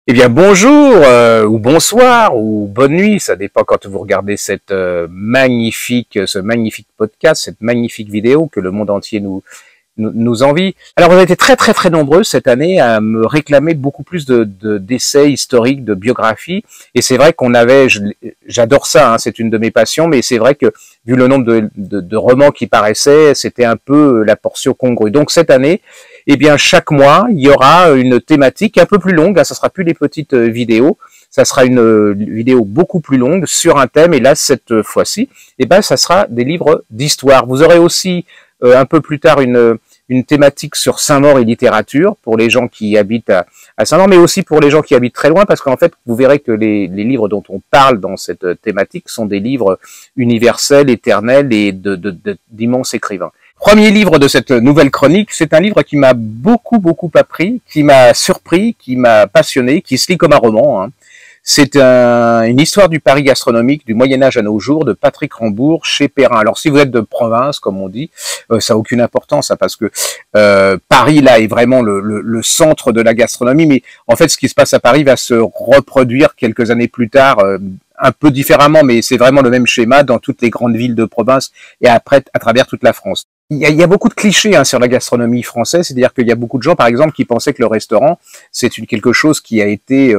Eh bien, bonjour, ou bonsoir, ou bonne nuit, ça dépend quand vous regardez cette ce magnifique podcast, cette magnifique vidéo que le monde entier nous envie. Alors, vous avez été très très très nombreux cette année à me réclamer beaucoup plus d'essais historiques, de biographies, et c'est vrai qu'on avait, j'adore ça, hein, c'est une de mes passions, mais c'est vrai que vu le nombre de romans qui paraissaient, c'était un peu la portion congrue. Donc cette année, eh bien, chaque mois, il y aura une thématique un peu plus longue. Hein, ça sera plus les petites vidéos. Ça sera une vidéo beaucoup plus longue sur un thème. Et là, cette fois-ci, eh ben, ça sera des livres d'histoire. Vous aurez aussi un peu plus tard une thématique sur Saint-Maur et littérature pour les gens qui habitent à Saint-Maur, mais aussi pour les gens qui habitent très loin, parce qu'en fait, vous verrez que les livres dont on parle dans cette thématique sont des livres universels, éternels et d'immenses écrivains. Premier livre de cette nouvelle chronique, c'est un livre qui m'a beaucoup appris, qui m'a surpris, qui m'a passionné, qui se lit comme un roman. Hein. C'est une histoire du Paris gastronomique du Moyen-Âge à nos jours de Patrick Rambourg chez Perrin. Alors si vous êtes de province, comme on dit, ça n'a aucune importance, hein, parce que Paris là est vraiment le centre de la gastronomie, mais en fait ce qui se passe à Paris va se reproduire quelques années plus tard, un peu différemment, mais c'est vraiment le même schéma dans toutes les grandes villes de province et après à travers toute la France. Il y a beaucoup de clichés sur la gastronomie française, c'est-à-dire qu'il y a beaucoup de gens, par exemple, qui pensaient que le restaurant, c'est quelque chose qui a été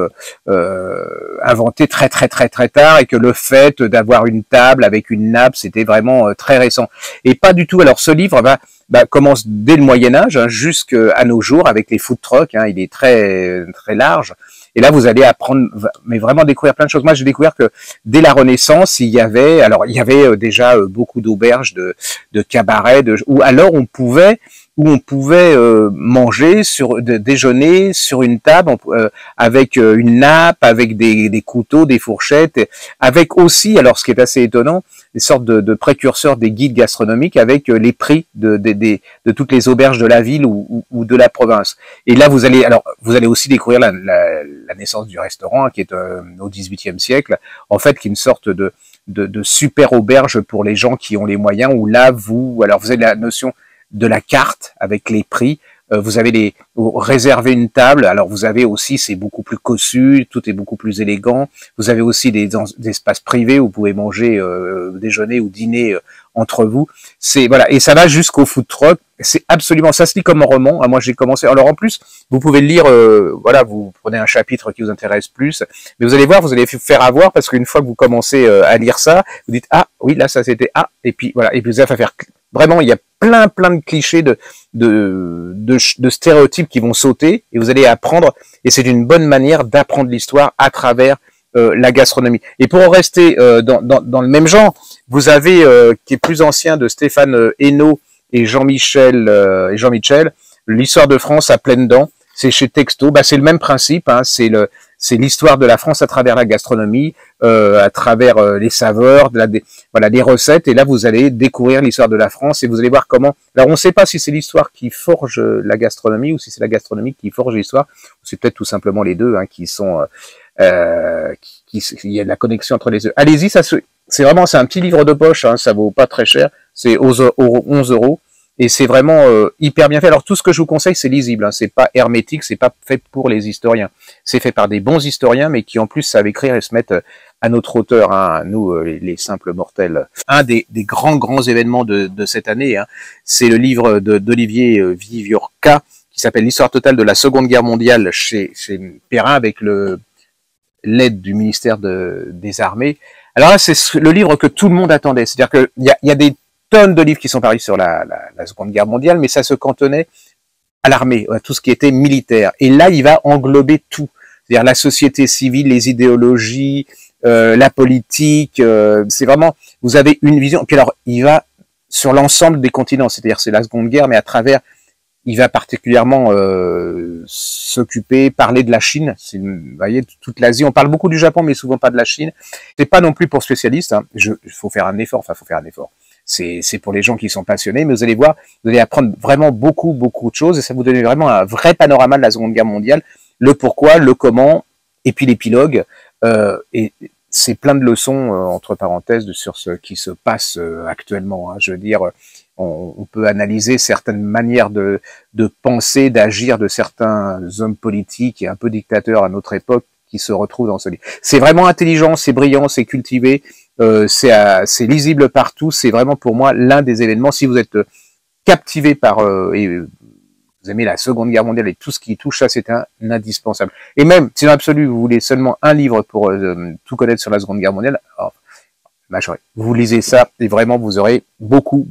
inventé très tard et que le fait d'avoir une table avec une nappe, c'était vraiment très récent. Et pas du tout. Alors ce livre commence dès le Moyen-Âge jusqu'à nos jours avec les food trucks. Hein, il est très large. Et là, vous allez apprendre, mais vraiment découvrir plein de choses. Moi, j'ai découvert que dès la Renaissance, il y avait déjà beaucoup d'auberges, de cabarets, où alors on pouvait manger déjeuner sur une table avec une nappe, avec des couteaux, des fourchettes, avec aussi, alors ce qui est assez étonnant, des sortes de précurseurs des guides gastronomiques avec les prix de toutes les auberges de la ville ou de la province. Et là, vous allez aussi découvrir la naissance du restaurant, hein, qui est au XVIIIe siècle, en fait, qui est une sorte de super auberge pour les gens qui ont les moyens, où là, vous avez la notion de la carte avec les prix. Vous avez réserver une table. Alors vous avez aussi, c'est beaucoup plus cossu, tout est beaucoup plus élégant. Vous avez aussi des espaces privés où vous pouvez manger, déjeuner ou dîner entre vous. Et ça va jusqu'au food truck. C'est absolument, ça se lit comme un roman. Moi j'ai commencé. Alors en plus, vous pouvez le lire. Vous prenez un chapitre qui vous intéresse plus, mais vous allez voir, vous allez vous faire avoir parce qu'une fois que vous commencez à lire ça, vous dites ah oui là ça c'était ah et puis voilà et puis vous allez faire vraiment il y a plein de clichés de stéréotypes qui vont sauter et vous allez apprendre, et c'est une bonne manière d'apprendre l'histoire à travers la gastronomie. Et pour en rester dans le même genre, vous avez qui est plus ancien, de Stéphane Hainaut et Jean-Michel l'histoire de France à pleines dents. C'est chez Texto. C'est le même principe, hein, c'est l'histoire de la France à travers la gastronomie, à travers les saveurs, les recettes. Et là, vous allez découvrir l'histoire de la France et vous allez voir comment. Alors, on ne sait pas si c'est l'histoire qui forge la gastronomie ou si c'est la gastronomie qui forge l'histoire. C'est peut-être tout simplement les deux, hein, qui sont. Il y a de la connexion entre les deux. Allez-y, c'est un petit livre de poche. Hein, ça vaut pas très cher. C'est 11 €. Et c'est vraiment hyper bien fait. Alors tout ce que je vous conseille, c'est lisible. Hein. C'est pas hermétique, c'est pas fait pour les historiens. C'est fait par des bons historiens, mais qui en plus savent écrire et se mettent à notre hauteur, hein, nous les simples mortels. Un des grands événements de cette année, hein, c'est le livre d'Olivier Viviorca qui s'appelle L'histoire totale de la Seconde Guerre mondiale chez Perrin, avec l'aide du ministère des Armées. Alors là, c'est le livre que tout le monde attendait. C'est-à-dire que il y a des tonnes de livres qui sont parus sur la Seconde Guerre mondiale, mais ça se cantonnait à l'armée, à tout ce qui était militaire. Et là, il va englober tout. C'est-à-dire la société civile, les idéologies, la politique. C'est vraiment, vous avez une vision. Puis alors, il va sur l'ensemble des continents. C'est-à-dire, c'est la Seconde Guerre, mais à travers, il va particulièrement parler de la Chine. Vous voyez, toute l'Asie. On parle beaucoup du Japon, mais souvent pas de la Chine. C'est pas non plus pour spécialistes. Hein. Faut faire un effort. C'est pour les gens qui sont passionnés, mais vous allez voir, vous allez apprendre vraiment beaucoup de choses, et ça vous donne vraiment un vrai panorama de la Seconde Guerre mondiale, le pourquoi, le comment, et puis l'épilogue. Et c'est plein de leçons, entre parenthèses, sur ce qui se passe actuellement. Hein. Je veux dire, on peut analyser certaines manières de penser, d'agir de certains hommes politiques et un peu dictateurs à notre époque qui se retrouvent dans ce livre. C'est vraiment intelligent, c'est brillant, c'est cultivé, c'est lisible partout. C'est vraiment pour moi l'un des événements. Si vous êtes captivé par et vous aimez la Seconde Guerre mondiale et tout ce qui touche ça, c'est un indispensable. Et même, si dans l'absolu, vous voulez seulement un livre pour tout connaître sur la Seconde Guerre mondiale, vous lisez ça et vraiment, vous aurez beaucoup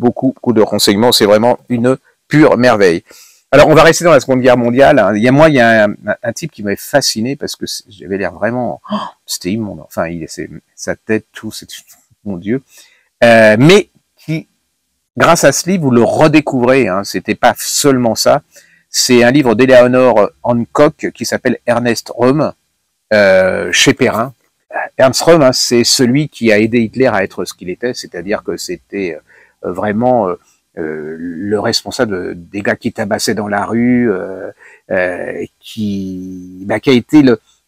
de renseignements. C'est vraiment une pure merveille. Alors, on va rester dans la Seconde Guerre mondiale. Il y a un type qui m'avait fasciné parce que j'avais l'air vraiment... c'était immonde. Enfin, sa tête, tout, c'est... Mon Dieu. Mais qui... Grâce à ce livre, vous le redécouvrez. Hein, c'était pas seulement ça. C'est un livre d'Eleanor Hancock qui s'appelle Ernest Röhm, chez Perrin. Ernst Röhm, hein, c'est celui qui a aidé Hitler à être ce qu'il était, c'est-à-dire que c'était vraiment le responsable des gars qui tabassaient dans la rue, qui a été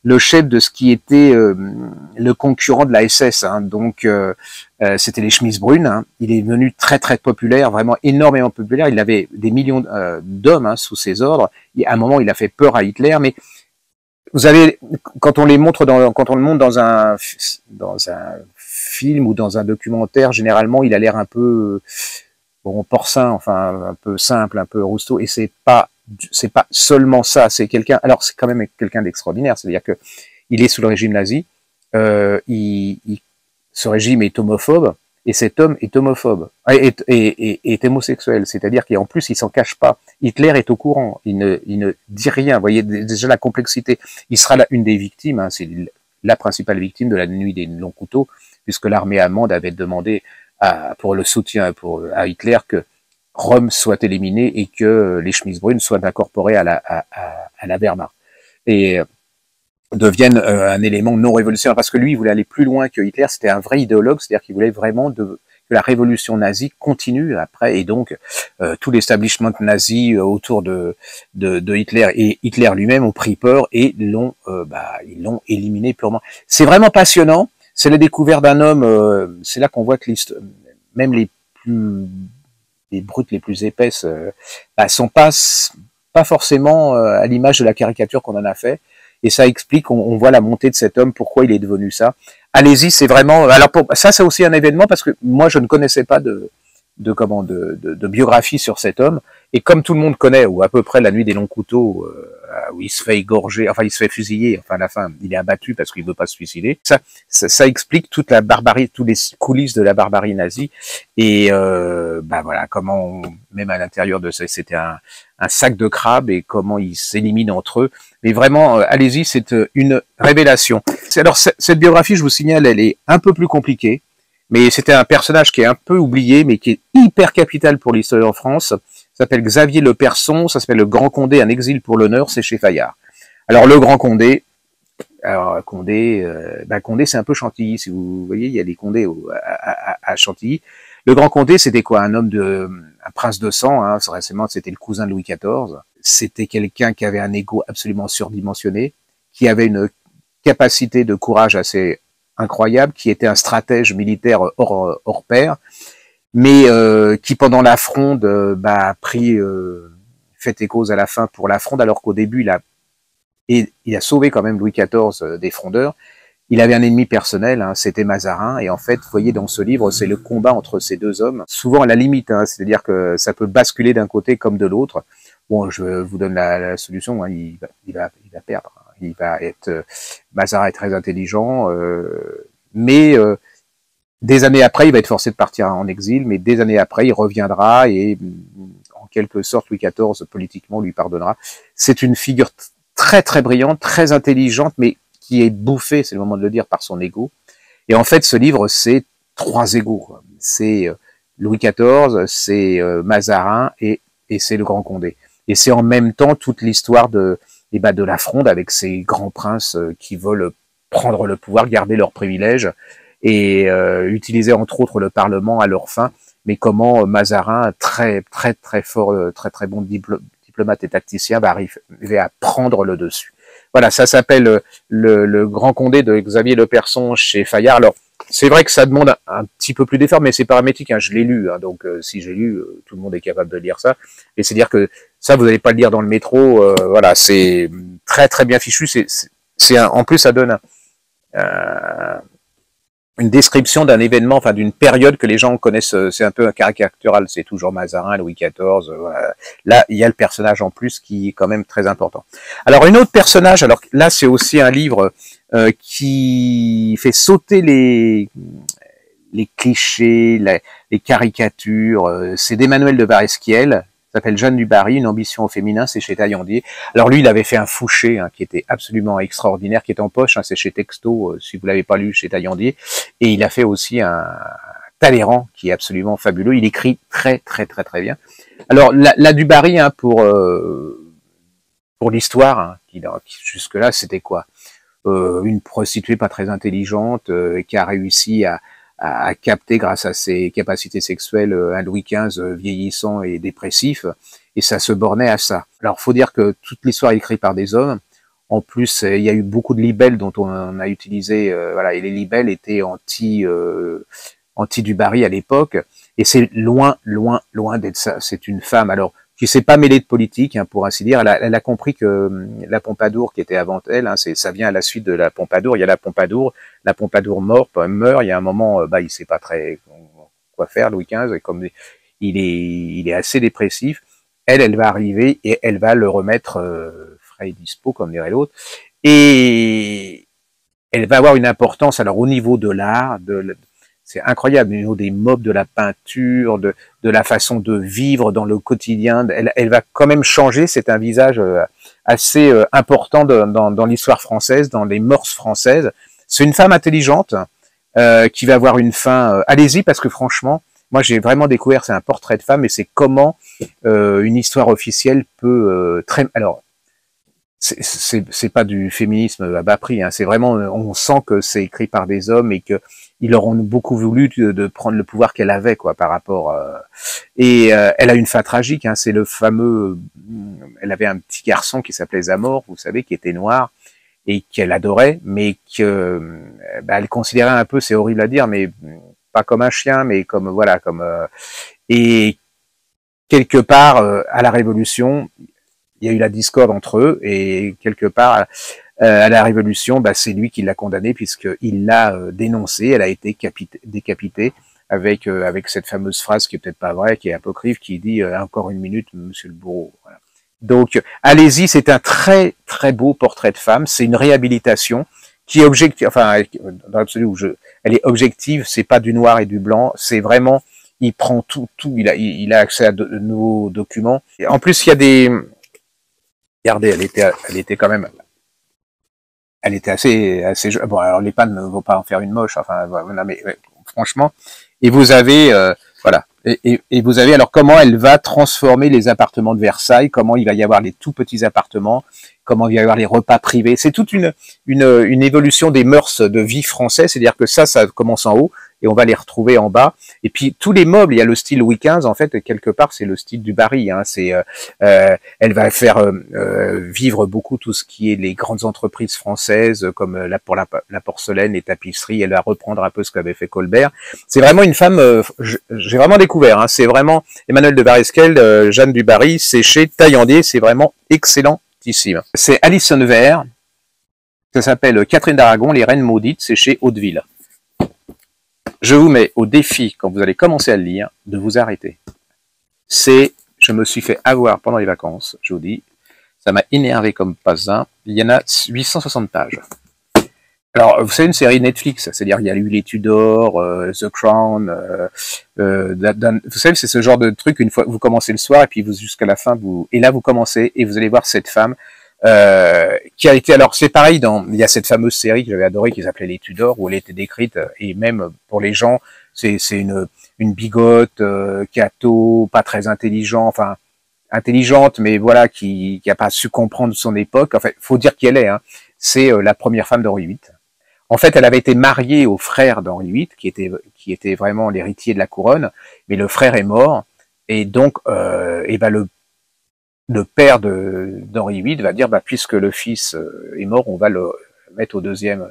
le chef de ce qui était le concurrent de la SS, hein, donc c'était les chemises brunes. Hein. Il est devenu très populaire, vraiment énormément populaire. Il avait des millions d'hommes sous ses ordres. À un moment, il a fait peur à Hitler, mais vous avez, quand on le montre dans un film ou dans un documentaire, généralement, il a l'air un peu porcin, enfin un peu simple, un peu rousteau, et c'est pas seulement ça, c'est quelqu'un, alors c'est quand même quelqu'un d'extraordinaire, c'est-à-dire que il est sous le régime nazi, ce régime est homophobe, et cet homme est homophobe, est homosexuel, c'est-à-dire qu'en plus il s'en cache pas. Hitler est au courant, il ne dit rien. Vous voyez déjà la complexité. Il sera une des victimes, hein, c'est la principale victime de la nuit des longs couteaux, puisque l'armée allemande avait demandé pour le soutien à Hitler que Röhm soit éliminé et que les chemises brunes soient incorporées à la Wehrmacht et deviennent un élément non révolutionnaire, parce que lui il voulait aller plus loin que Hitler. C'était un vrai idéologue, c'est-à-dire qu'il voulait vraiment que la révolution nazie continue après, et donc tout l'establishment nazi autour de Hitler et Hitler lui-même ont pris peur et ils l'ont éliminé purement. C'est vraiment passionnant. C'est la découverte d'un homme. C'est là qu'on voit que même les brutes les plus épaisses sont pas forcément à l'image de la caricature qu'on en a fait. Et ça explique, on voit la montée de cet homme, pourquoi il est devenu ça. Allez-y, c'est vraiment... Alors ça, c'est aussi un événement, parce que moi, je ne connaissais pas de biographie sur cet homme. Et comme tout le monde connaît, ou à peu près la nuit des longs couteaux, où il se fait égorger, enfin il se fait fusiller, enfin à la fin, il est abattu parce qu'il veut pas se suicider. Ça explique toute la barbarie, toutes les coulisses de la barbarie nazie. Et voilà, comment, même à l'intérieur de ça, c'était un sac de crabes, et comment ils s'éliminent entre eux. Mais vraiment, allez-y, c'est une révélation. Alors, cette biographie, je vous signale, elle est un peu plus compliquée, mais c'était un personnage qui est un peu oublié, mais qui est hyper capital pour l'histoire en France. Ça s'appelle Xavier Le Person, ça s'appelle Le Grand Condé, un exil pour l'honneur, c'est chez Fayard. Alors, le Grand Condé, Condé, c'est un peu Chantilly, si vous voyez, il y a des Condés à Chantilly. Le Grand Condé, c'était quoi? Un prince de sang, hein, récemment, c'était le cousin de Louis XIV. C'était quelqu'un qui avait un ego absolument surdimensionné, qui avait une capacité de courage assez incroyable, qui était un stratège militaire hors pair, mais qui pendant la fronde a pris fait et cause à la fin pour la fronde, alors qu'au début il a sauvé quand même Louis XIV des frondeurs. Il avait un ennemi personnel, hein, c'était Mazarin, et en fait, vous voyez, dans ce livre, c'est le combat entre ces deux hommes, souvent à la limite, hein, c'est-à-dire que ça peut basculer d'un côté comme de l'autre. Bon, je vous donne la solution, hein, il va perdre. Il va Mazarin est très intelligent, mais des années après, il va être forcé de partir en exil, mais des années après, il reviendra et, en quelque sorte, Louis XIV, politiquement, lui pardonnera. C'est une figure très brillante, très intelligente, mais qui est bouffée, c'est le moment de le dire, par son ego. Et en fait, ce livre, c'est 3 égos. C'est Louis XIV, c'est Mazarin et c'est le Grand Condé. Et c'est en même temps toute l'histoire de la fronde avec ces grands princes qui veulent prendre le pouvoir, garder leurs privilèges et utiliser entre autres le Parlement à leur fin. Mais comment Mazarin, très fort, très bon diplomate et tacticien, va arriver à prendre le dessus. Voilà, ça s'appelle le Grand Condé de Xavier Le Person chez Fayard. Alors, c'est vrai que ça demande un petit peu plus d'effort, mais c'est paramétrique, hein, je l'ai lu, hein, donc si j'ai lu, tout le monde est capable de lire ça. Et c'est dire que ça, vous n'allez pas le lire dans le métro, voilà, c'est très très bien fichu. En plus, ça donne une description d'un événement, enfin d'une période que les gens connaissent. C'est un peu caricatural, c'est toujours Mazarin, Louis XIV. Voilà. Là, il y a le personnage en plus qui est quand même très important. Alors, une autre personnage, alors là, c'est aussi un livre qui fait sauter les clichés, les caricatures. C'est d'Emmanuel de Varesquiel, s'appelle Jeanne du Barry, une ambition au féminin, c'est chez Taillandier. Alors lui, il avait fait un Fouché, hein, qui était absolument extraordinaire, qui est en poche, hein, c'est chez Texto, si vous l'avez pas lu, chez Taillandier. Et il a fait aussi un Talleyrand, qui est absolument fabuleux. Il écrit très très très très bien. Alors la du Barry, hein, pour l'histoire, hein, jusque-là, c'était quoi? Une prostituée pas très intelligente, qui a réussi à capter grâce à ses capacités sexuelles un Louis XV vieillissant et dépressif, et ça se bornait à ça. Alors, faut dire que toute l'histoire est écrite par des hommes. En plus, il y a eu beaucoup de libelles dont on a utilisé, voilà, et les libelles étaient anti du Barry à l'époque, et c'est loin d'être ça. C'est une femme, alors, qui s'est pas mêlée de politique, hein, pour ainsi dire. Elle a compris que la Pompadour, qui était avant elle, hein, ça vient à la suite de la Pompadour. Il y a la Pompadour meurt. Il y a un moment, il sait pas très quoi faire, Louis XV, et comme il est assez dépressif, elle va arriver et elle va le remettre frais et dispo, comme dirait l'autre, et elle va avoir une importance. Alors au niveau de l'art, c'est incroyable, au niveau des mobs, de la peinture, de la façon de vivre dans le quotidien. Elle va quand même changer. C'est un visage assez important dans l'histoire française, dans les mœurs françaises. C'est une femme intelligente qui va avoir une fin. Allez-y, parce que franchement, moi j'ai vraiment découvert, c'est un portrait de femme, et c'est comment une histoire officielle peut alors, c'est pas du féminisme à bas prix, hein. C'est vraiment, on sent que c'est écrit par des hommes et que ils leur ont beaucoup voulu de prendre le pouvoir qu'elle avait, quoi, par rapport. Et elle a une fin tragique, hein. C'est le fameux. Elle avait un petit garçon qui s'appelait Zamor, vous savez, qui était noir et qu'elle adorait, mais que elle considérait un peu, c'est horrible à dire, mais pas comme un chien, mais comme voilà, comme et quelque part à la Révolution, il y a eu la discorde entre eux, et quelque part à la Révolution, c'est lui qui l'a condamnée, puisqu'il l'a dénoncée. Elle a été décapitée avec cette fameuse phrase qui est peut-être pas vraie, qui est apocryphe, qui dit encore une minute, monsieur le bourreau. Voilà. Donc allez-y, c'est un très très beau portrait de femme, c'est une réhabilitation qui est objective, enfin dans l'absolu elle est objective, c'est pas du noir et du blanc, c'est vraiment, il prend tout, il a accès à de nouveaux documents. Et en plus, il y a des, regardez, elle était quand même, elle était assez bon, alors les pannes ne vont pas en faire une moche, enfin non, mais franchement, et vous avez voilà, et vous avez alors comment elle va transformer les appartements de Versailles, comment il va y avoir les tout petits appartements, comment il va y avoir les repas privés. C'est toute une évolution des mœurs de vie française, c'est-à-dire que ça commence en haut et on va les retrouver en bas. Et puis tous les meubles, il y a le style Louis XV, en fait, quelque part c'est le style du Barry, hein. C'est elle va faire vivre beaucoup tout ce qui est les grandes entreprises françaises, comme pour la porcelaine, les tapisseries. Elle va reprendre un peu ce qu'avait fait Colbert. C'est vraiment une femme, j'ai vraiment découvert, hein. C'est vraiment Emmanuel de Varesquiel, Jeanne du Barry, c'est chez Taillandier, c'est vraiment excellentissime. C'est Alison Vert, ça s'appelle Catherine d'Aragon, les reines maudites, c'est chez Hauteville. Je vous mets au défi, quand vous allez commencer à le lire, de vous arrêter. Je me suis fait avoir pendant les vacances, je vous dis, ça m'a énervé comme pas un. Il y en a 860 pages. Alors, vous savez, une série Netflix, c'est-à-dire il y a eu les Tudors, The Crown, vous savez, c'est ce genre de truc, une fois vous commencez le soir, et puis jusqu'à la fin, et là vous commencez, et vous allez voir cette femme, qui a été, alors c'est pareil, il y a cette fameuse série que j'avais adorée qui s'appelait Les Tudors, où elle était décrite, et même pour les gens, c'est une bigote, catho, pas très intelligent, enfin intelligente, mais voilà, qui a pas su comprendre son époque. En fait, faut dire qui elle est, hein. C'est la première femme d'Henri VIII. En fait, elle avait été mariée au frère d'Henri VIII, qui était vraiment l'héritier de la couronne, mais le frère est mort, et donc, le père d'Henri VIII va dire, bah, puisque le fils est mort, on va le mettre au deuxième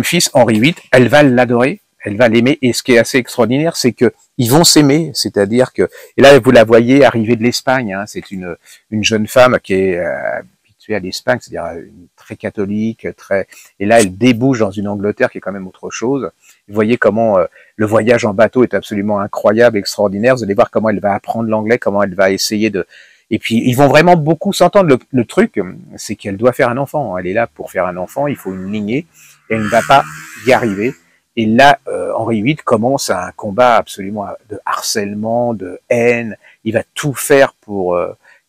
fils, Henri VIII. Elle va l'adorer, elle va l'aimer. Et ce qui est assez extraordinaire, c'est que ils vont s'aimer, c'est-à-dire que, et là vous la voyez arriver de l'Espagne, hein, c'est une jeune femme qui est habituée à l'Espagne, c'est-à-dire très catholique, très, et là elle débouche dans une Angleterre qui est quand même autre chose. Vous voyez comment le voyage en bateau est absolument incroyable, extraordinaire. Vous allez voir comment elle va apprendre l'anglais, comment elle va essayer de, et puis ils vont vraiment beaucoup s'entendre. Le truc, c'est qu'elle doit faire un enfant. Elle est là pour faire un enfant. Il faut une lignée. Et elle ne va pas y arriver. Et là, Henri VIII commence un combat absolument de harcèlement, de haine. Il va tout faire pour,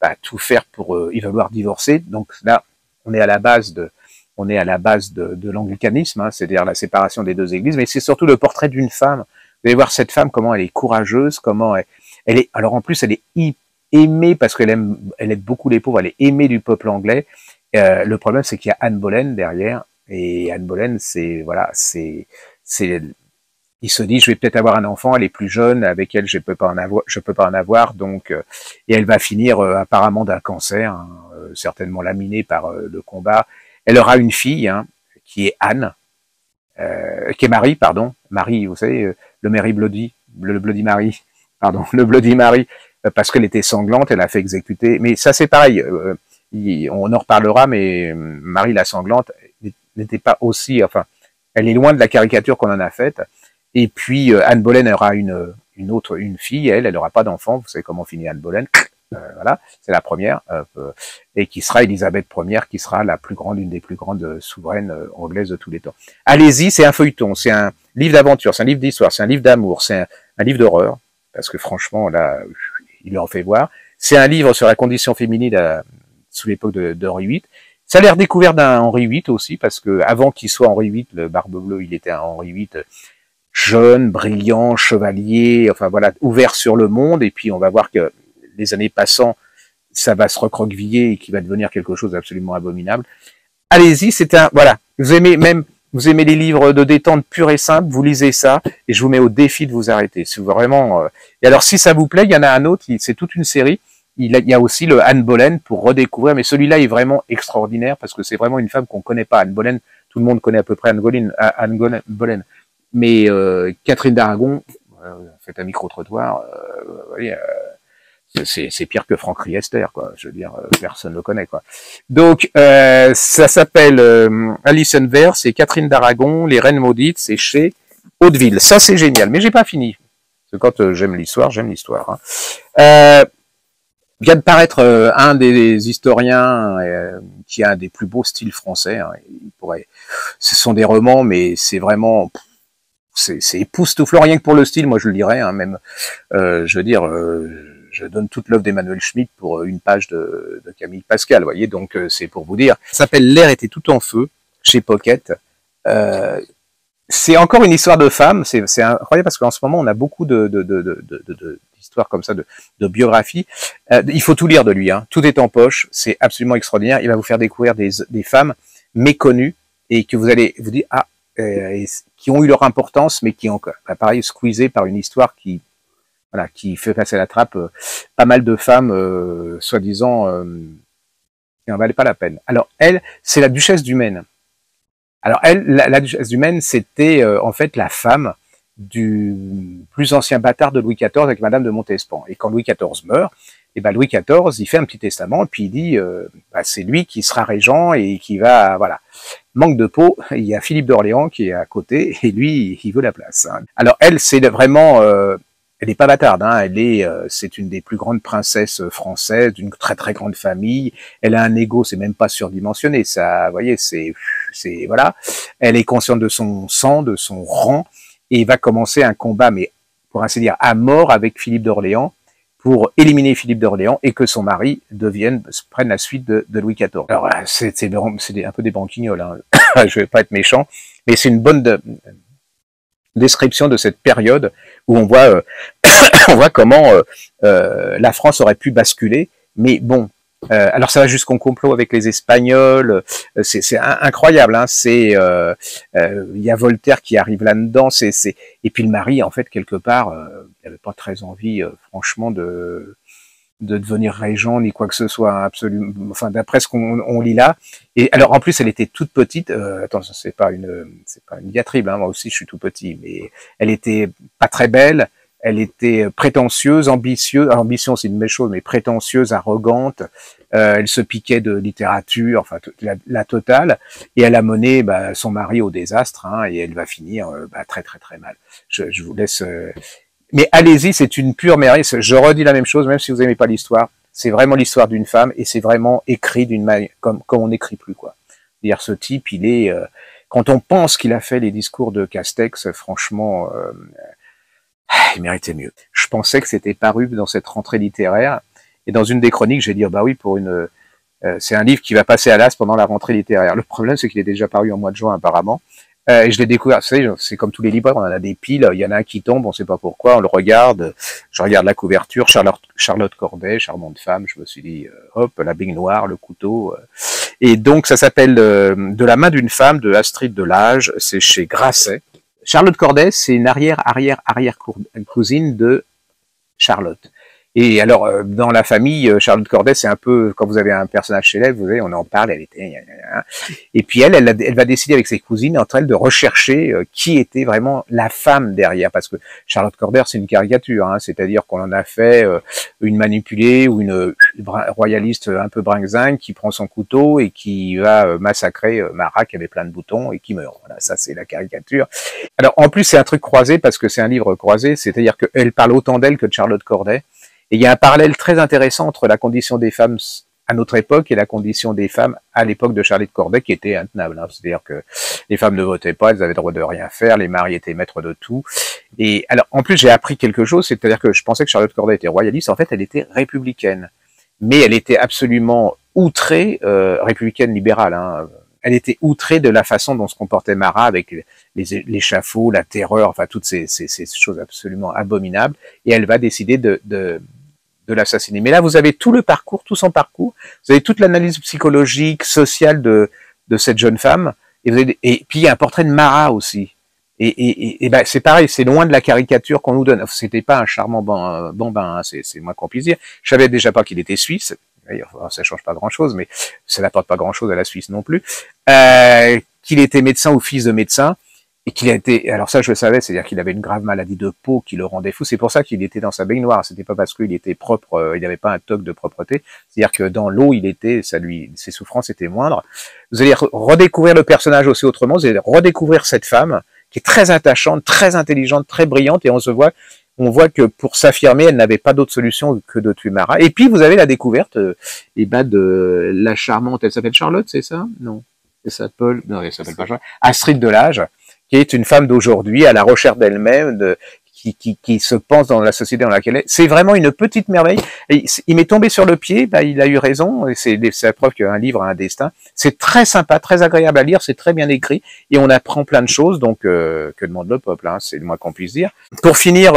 il va vouloir divorcer. Donc là, on est à la base de l'anglicanisme, hein, c'est-à-dire la séparation des deux églises. Mais c'est surtout le portrait d'une femme. Vous allez voir cette femme, comment elle est courageuse, comment elle est. Alors en plus, elle est aimée parce qu'elle aide beaucoup les pauvres. Elle est aimée du peuple anglais. Le problème, c'est qu'il y a Anne Boleyn derrière. Et Anne Boleyn, il se dit, je vais peut-être avoir un enfant, elle est plus jeune, avec elle, je peux pas en avoir, donc, et elle va finir apparemment d'un cancer, hein, certainement laminée par le combat. Elle aura une fille, hein, qui est Anne, qui est Marie, pardon, Marie, vous savez, le Mary Bloody, le Bloody Mary, pardon, le Bloody Mary, parce qu'elle était sanglante, elle a fait exécuter, mais ça c'est pareil, on en reparlera, mais Marie la sanglante n'était pas aussi, enfin, elle est loin de la caricature qu'on en a faite. Et puis Anne Boleyn aura une fille, elle n'aura pas d'enfant. Vous savez comment finit Anne Boleyn. Voilà, c'est la première, et qui sera Élisabeth Ier, qui sera une des plus grandes souveraines anglaises de tous les temps. Allez-y, c'est un feuilleton, c'est un livre d'aventure, c'est un livre d'histoire, c'est un livre d'amour, c'est un livre d'horreur, parce que franchement, là, il en fait voir. C'est un livre sur la condition féminine sous l'époque d'Henri VIII. Ça a l'air découvert d'un Henri VIII aussi, parce que avant qu'il soit Henri VIII, le Barbe Bleue, il était un Henri VIII jeune, brillant, chevalier, enfin voilà, ouvert sur le monde. Et puis on va voir que les années passant, ça va se recroqueviller et qui va devenir quelque chose d'absolument abominable. Allez-y, voilà, vous aimez les livres de détente pure et simple, vous lisez ça, et je vous mets au défi de vous arrêter. C'est vraiment. Et alors, si ça vous plaît, il y en a un autre, c'est toute une série. Il y a aussi le Anne Boleyn pour redécouvrir, mais celui-là est vraiment extraordinaire parce que c'est vraiment une femme qu'on connaît pas. Anne Boleyn, tout le monde connaît à peu près Anne Boleyn, mais Catherine d'Aragon, faites un micro-trottoir, c'est pire que Franck Riester, quoi. Je veux dire, personne le connaît, quoi. Donc, ça s'appelle Alice Unver, c'est Catherine d'Aragon, Les Reines Maudites, c'est chez Hauteville. Ça, c'est génial, mais j'ai pas fini. Parce que quand j'aime l'histoire, j'aime l'histoire. Hein. Vient de paraître un des historiens qui a un des plus beaux styles français. Hein. Ce sont des romans, mais c'est vraiment, c'est époustouflant, rien que pour le style. Moi, je le dirais, hein, même. Je veux dire, je donne toute l'œuvre d'Emmanuel Schmitt pour une page de Camille Pascal. Vous voyez, donc c'est pour vous dire. Ça s'appelle L'air était tout en feu chez Pocket. C'est encore une histoire de femme. C'est incroyable parce qu'en ce moment, on a beaucoup d'histoires comme ça, de biographies. Il faut tout lire de lui. Hein. Tout est en poche. C'est absolument extraordinaire. Il va vous faire découvrir des femmes méconnues et que vous allez vous dire qui ont eu leur importance, mais qui ont pareil squeezé par une histoire qui fait passer à la trappe pas mal de femmes soi-disant qui n'en valaient pas la peine. Alors elle, c'est la duchesse du Maine. Alors elle, la duchesse du Maine, c'était en fait la femme du plus ancien bâtard de Louis XIV avec Madame de Montespan. Et quand Louis XIV meurt, Louis XIV, il fait un petit testament et puis il dit c'est lui qui sera régent et qui va, voilà. Manque de peau, il y a Philippe d'Orléans qui est à côté et lui, il veut la place. Hein. Alors elle, c'est vraiment, elle n'est pas bâtarde, hein, c'est une des plus grandes princesses françaises, d'une très très grande famille. Elle a un ego, c'est même pas surdimensionné. Ça, vous voyez, voilà. Elle est consciente de son sang, de son rang, et va commencer un combat, mais pour ainsi dire, à mort avec Philippe d'Orléans, pour éliminer Philippe d'Orléans et que son mari prenne la suite de Louis XIV. Alors c'est un peu des banquignoles, hein. Je vais pas être méchant, mais c'est une bonne description de cette période où on voit on voit comment la France aurait pu basculer, mais bon. Alors ça va jusqu'au complot avec les Espagnols, c'est incroyable. Hein, il y a Voltaire qui arrive là-dedans, et puis le mari en fait quelque part, il n'avait pas très envie, franchement, de de devenir régent ni quoi que ce soit, hein, absolument. Enfin, d'après ce qu'on lit là. Et alors, en plus, elle était toute petite. Attention, c'est pas une diatribe. Hein, moi aussi, je suis tout petit, mais elle était pas très belle. Elle était prétentieuse, ambitieuse. Alors, ambition, c'est une belle chose, mais prétentieuse, arrogante. Elle se piquait de littérature, enfin la totale. Et elle a mené son mari au désastre, hein, et elle va finir très très très mal. Je vous laisse. Mais allez-y, c'est une pure merveille. Je redis la même chose, même si vous n'aimez pas l'histoire. C'est vraiment l'histoire d'une femme, et c'est vraiment écrit d'une manière comme on n'écrit plus, quoi. C'est-à-dire, ce type, il est. Quand on pense qu'il a fait les discours de Castex, franchement. Il méritait mieux. Je pensais que c'était paru dans cette rentrée littéraire, et dans une des chroniques, j'ai dit bah oui, c'est un livre qui va passer à l'as pendant la rentrée littéraire. Le problème, c'est qu'il est déjà paru en mois de juin apparemment, et je l'ai découvert. Vous savez, c'est comme tous les livres, on en a des piles. Il y en a un qui tombe, on ne sait pas pourquoi, on le regarde. Je regarde la couverture, Charlotte Corday, charmante femme. Je me suis dit hop, la baignoire, le couteau. Et donc ça s'appelle De la main d'une femme de Astrid Delage. C'est chez Grasset. Charlotte Corday, c'est une arrière-cousine de Charlotte. Et alors, dans la famille, Charlotte Corday, c'est un peu, quand vous avez un personnage célèbre, vous savez, on en parle, elle était... Et puis elle va décider avec ses cousines, entre elles, de rechercher qui était vraiment la femme derrière. Parce que Charlotte Corday, c'est une caricature, hein, c'est-à-dire qu'on en a fait une manipulée ou une royaliste un peu brinque-zingue qui prend son couteau et qui va massacrer Marat qui avait plein de boutons et qui meurt. Voilà, ça c'est la caricature. Alors, en plus, c'est un truc croisé parce que c'est un livre croisé, c'est-à-dire qu'elle parle autant d'elle que de Charlotte Corday. Et il y a un parallèle très intéressant entre la condition des femmes à notre époque et la condition des femmes à l'époque de Charlotte Corday qui était intenable. Hein. C'est-à-dire que les femmes ne votaient pas, elles avaient le droit de rien faire, les maris étaient maîtres de tout. Et alors, en plus, j'ai appris quelque chose, c'est-à-dire que je pensais que Charlotte Corday était royaliste, en fait, elle était républicaine. Mais elle était absolument outrée, républicaine libérale, hein. Elle était outrée de la façon dont se comportait Marat avec l'échafaud, la terreur, enfin toutes ces choses absolument abominables. Et elle va décider de l'assassiner. Mais là, vous avez tout le parcours, tout son parcours. Vous avez toute l'analyse psychologique, sociale de cette jeune femme. Et puis, il y a un portrait de Marat aussi. Et c'est pareil, c'est loin de la caricature qu'on nous donne. C'était pas un charmant bambin, hein, c'est moins qu'on puisse dire. Je savais déjà pas qu'il était suisse. D'ailleurs, ça change pas grand-chose, mais ça n'apporte pas grand-chose à la Suisse non plus. Qu'il était médecin ou fils de médecin. Et qu'il a été, alors ça je le savais, c'est-à-dire qu'il avait une grave maladie de peau qui le rendait fou. C'est pour ça qu'il était dans sa baignoire. C'était pas parce qu'il était propre, il n'avait pas un toc de propreté. C'est-à-dire que dans l'eau, ses souffrances étaient moindres. Vous allez redécouvrir le personnage aussi autrement. Vous allez redécouvrir cette femme qui est très attachante, très intelligente, très brillante, et on voit que pour s'affirmer, elle n'avait pas d'autre solution que de tuer Marat. Et puis vous avez la découverte, de la charmante. Elle s'appelle Charlotte, c'est ça? Non. Elle s'appelle, non, elle s'appelle pas Charlotte. Astrid Delage, qui est une femme d'aujourd'hui à la recherche d'elle-même, qui se pense dans la société dans laquelle elle est. C'est vraiment une petite merveille. Et il m'est tombé sur le pied, il a eu raison, et c'est la preuve qu'un livre a un destin. C'est très sympa, très agréable à lire, c'est très bien écrit, et on apprend plein de choses, donc que demande le peuple, hein, c'est le moins qu'on puisse dire. Pour finir,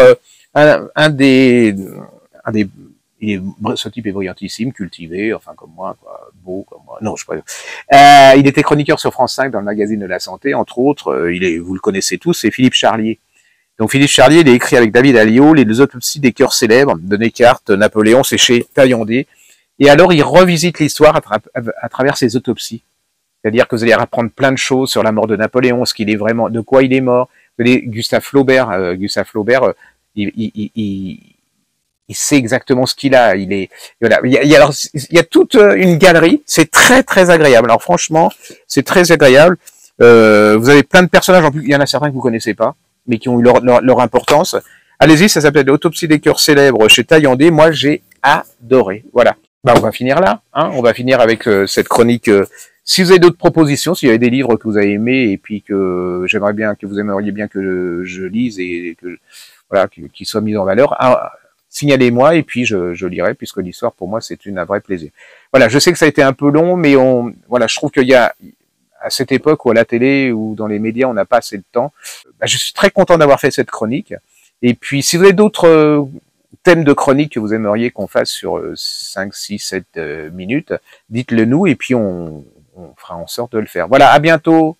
ce type est brillantissime, cultivé, enfin comme moi, quoi, beau comme moi. Non, je sais pas. Il était chroniqueur sur France 5 dans le magazine de la santé, entre autres. Vous le connaissez tous, c'est Philippe Charlier. Donc Philippe Charlier, il a écrit avec David Alliot les autopsies des cœurs célèbres de Descartes, Napoléon, c'est chez Taillandé. Et alors il revisite l'histoire à travers ses autopsies. C'est-à-dire que vous allez apprendre plein de choses sur la mort de Napoléon, ce qu'il est vraiment, de quoi il est mort. Vous avez Gustave Flaubert, il sait exactement ce qu'il a. Voilà. Il y a toute une galerie. C'est très très agréable. Alors franchement, c'est très agréable. Vous avez plein de personnages. En plus, il y en a certains que vous connaissez pas, mais qui ont eu leur importance. Allez-y, ça s'appelle L'autopsie des cœurs célèbres chez Taillandé. Moi, j'ai adoré. Voilà. On va finir là. Hein. On va finir avec cette chronique. Si vous avez d'autres propositions, s'il y avait des livres que vous avez aimés et puis que vous aimeriez bien que je lise et que voilà, qu'ils soient mis en valeur. Signalez-moi et puis je lirai, puisque l'histoire pour moi c'est un vrai plaisir. Voilà, je sais que ça a été un peu long, mais je trouve qu'il y a à cette époque où à la télé ou dans les médias on n'a pas assez de temps. Je suis très content d'avoir fait cette chronique. Et puis si vous avez d'autres thèmes de chronique que vous aimeriez qu'on fasse sur 5, 6, 7 minutes, dites-le nous et puis on fera en sorte de le faire. Voilà, à bientôt.